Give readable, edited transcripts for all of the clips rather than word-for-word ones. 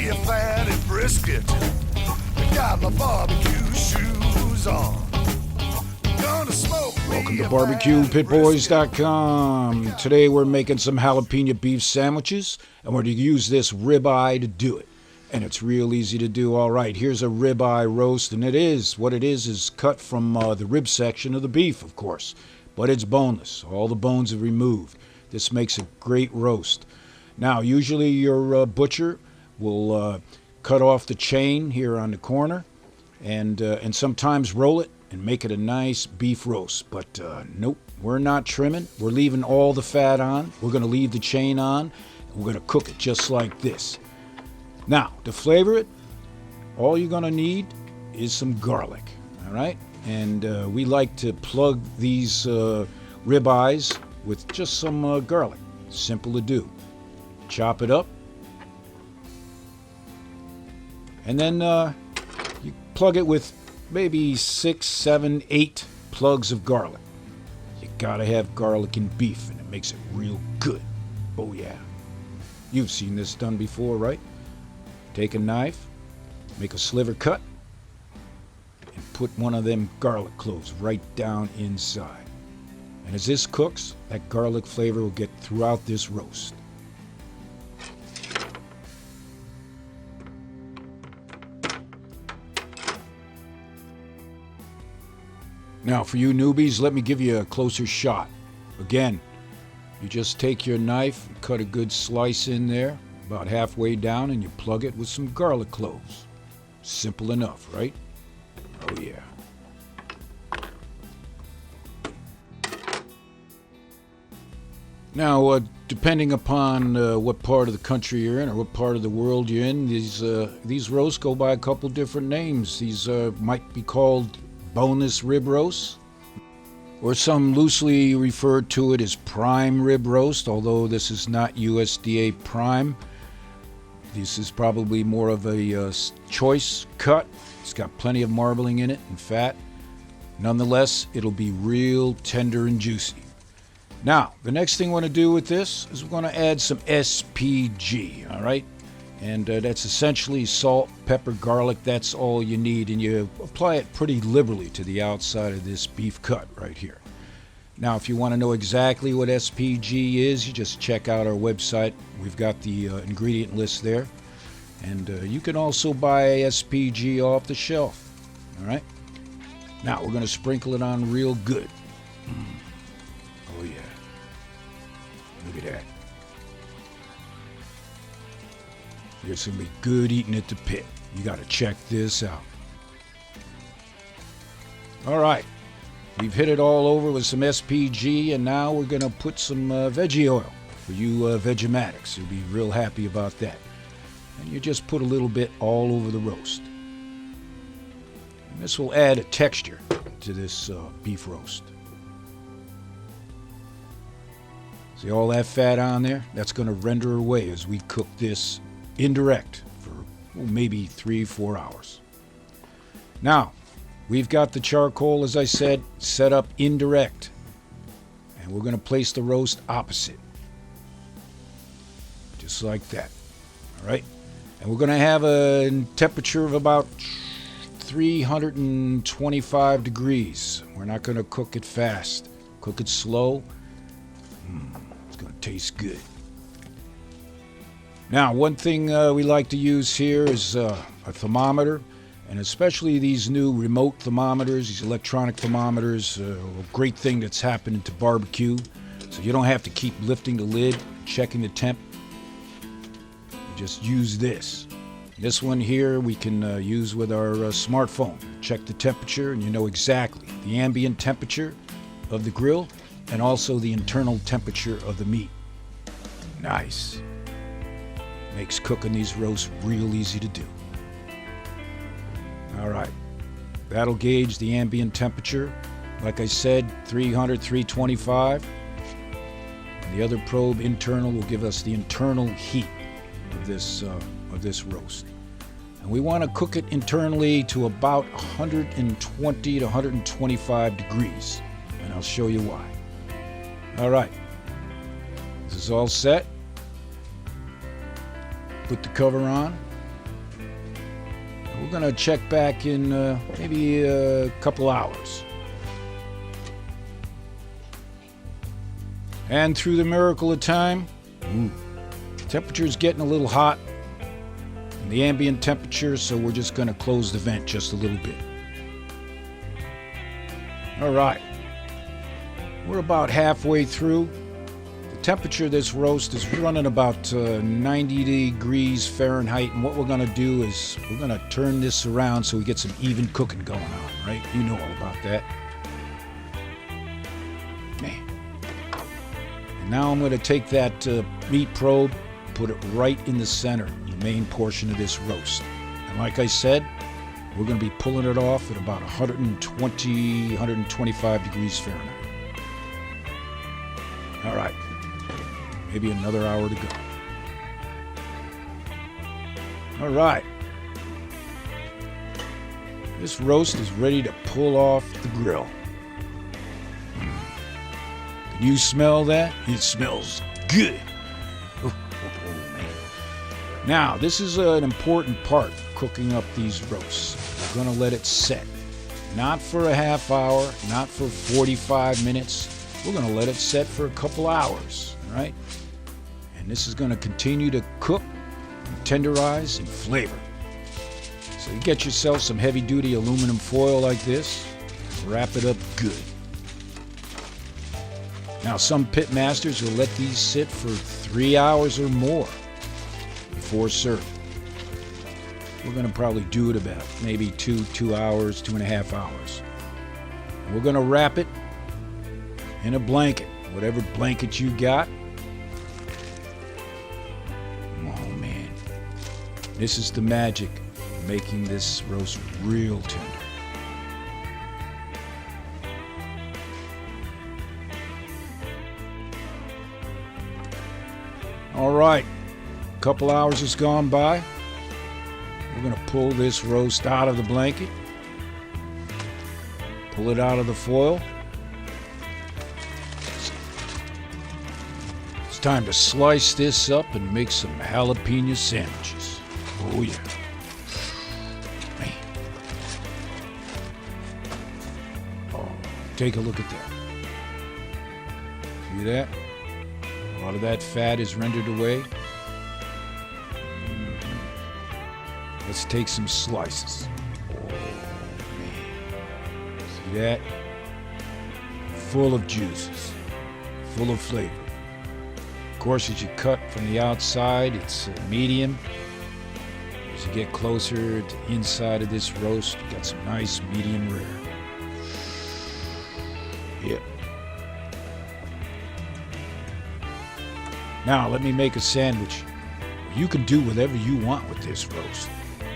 me a fatty brisket. I got my barbecue shoes on. Gonna smoke Welcome me to a fatty BBQPitBoys.com. Today we're making some jalapeno beef sandwiches, and we're going to use this ribeye to do it. And it's real easy to do. All right, here's a ribeye roast, and what it is cut from the rib section of the beef, of course. But it's boneless. All the bones are removed. This makes a great roast. Now, usually your butcher will cut off the chain here on the corner and sometimes roll it and make it a nice beef roast. But nope, we're not trimming. We're leaving all the fat on. We're going to leave the chain on, and we're going to cook it just like this. Now, to flavor it, all you're going to need is some garlic, all right? And we like to plug these ribeyes with just some garlic. Simple to do. Chop it up. And then you plug it with maybe 6, 7, 8 plugs of garlic. You gotta have garlic in beef, and it makes it real good. Oh yeah. You've seen this done before, right? Take a knife, make a sliver cut, and put one of them garlic cloves right down inside. And as this cooks, that garlic flavor will get throughout this roast. Now, for you newbies, let me give you a closer shot. Again, you just take your knife and cut a good slice in there, about halfway down, and you plug it with some garlic cloves. Simple enough, right? Oh, yeah. Now, depending upon what part of the country you're in or what part of the world you're in, these roasts go by a couple different names. These might be called boneless rib roasts, or some loosely refer to it as prime rib roast, although this is not USDA prime. This is probably more of a choice cut. It's got plenty of marbling in it and fat. Nonetheless, it'll be real tender and juicy. Now, the next thing we're going to do with this is we're going to add some SPG, all right? And that's essentially salt, pepper, garlic. That's all you need, and you apply it pretty liberally to the outside of this beef cut right here. Now, if you want to know exactly what SPG is, you just check out our website. We've got the ingredient list there. And you can also buy SPG off the shelf. All right? Now, we're going to sprinkle it on real good. Oh, yeah. Look at that. It's going to be good eating at the pit. You got to check this out. All right. We've hit it all over with some SPG, and now we're going to put some veggie oil for you Vegematics. You'll be real happy about that. And you just put a little bit all over the roast. And this will add a texture to this beef roast. See all that fat on there? That's going to render away as we cook this indirect for maybe 3-4 hours. Now, we've got the charcoal, as I said, set up indirect. And we're going to place the roast opposite. Just like that. All right? And we're going to have a temperature of about 325 degrees. We're not going to cook it fast. Cook it slow. It's going to taste good. Now, one thing we like to use here is a thermometer. And especially these new remote thermometers, these electronic thermometers, a great thing that's happening to barbecue. So you don't have to keep lifting the lid, checking the temp. You just use this. This one here we can use with our smartphone. Check the temperature, and you know exactly the ambient temperature of the grill and also the internal temperature of the meat. Nice. Makes cooking these roasts real easy to do. All right, that'll gauge the ambient temperature. Like I said, 300, 325. And the other probe, internal, will give us the internal heat of this roast. And we want to cook it internally to about 120 to 125 degrees. And I'll show you why. All right, this is all set. Put the cover on. We're going to check back in maybe a couple hours. And through the miracle of time, temperature's getting a little hot. And the ambient temperature, so we're just going to close the vent just a little bit. All right. We're about halfway through. The temperature of this roast is running about 90 degrees Fahrenheit, and what we're going to do is we're going to turn this around so we get some even cooking going on, right? You know all about that. Man. And now I'm going to take that meat probe, put it right in the center, the main portion of this roast. And like I said, we're going to be pulling it off at about 120, 125 degrees Fahrenheit. All right. Maybe another hour to go. All right. This roast is ready to pull off the grill. Can you smell that? It smells good. Oh, man. Now, this is an important part of cooking up these roasts. We're going to let it set. Not for a half hour, not for 45 minutes. We're going to let it set for a couple hours, right? And this is going to continue to cook, and tenderize, and flavor. So you get yourself some heavy-duty aluminum foil like this, and wrap it up good. Now, some pit masters will let these sit for 3 hours or more before serving. We're going to probably do it about maybe 2 hours, 2.5 hours. And we're going to wrap it in a blanket, whatever blanket you got. Oh man, this is the magic of making this roast real tender. All right, a couple hours has gone by. We're gonna pull this roast out of the blanket, pull it out of the foil. It's time to slice this up and make some jalapeno sandwiches. Oh yeah. Man. Oh, take a look at that. See that? A lot of that fat is rendered away. Let's take some slices. Oh man. See that? Full of juices. Full of flavor. Of course, as you cut from the outside, it's medium. As you get closer to the inside of this roast, you got some nice medium rare. Yep. Now, let me make a sandwich. You can do whatever you want with this roast.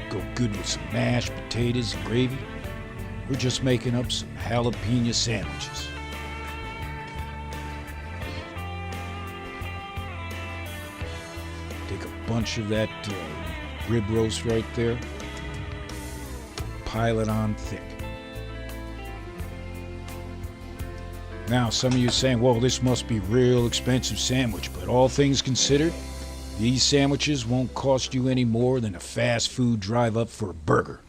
Go good with some mashed potatoes and gravy. We're just making up some jalapeno sandwiches. Take a bunch of that rib roast right there. Pile it on thick. Now, some of you are saying, well, this must be a real expensive sandwich, but all things considered, these sandwiches won't cost you any more than a fast food drive up for a burger,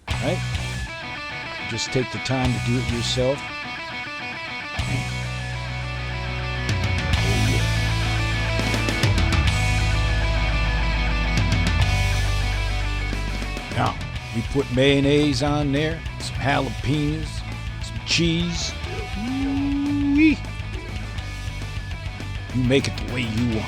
right? Just take the time to do it yourself. Now, we put mayonnaise on there, some jalapenos, some cheese. Ooh-wee. You make it the way you want.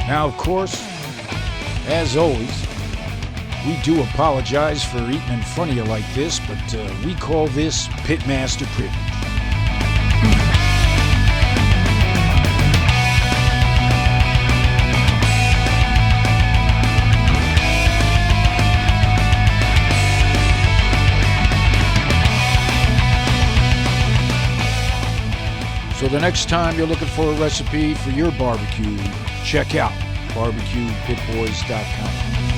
Now, of course, as always, we do apologize for eating in front of you like this, but we call this Pitmaster privilege. So the next time you're looking for a recipe for your barbecue, check out BBQPitBoys.com.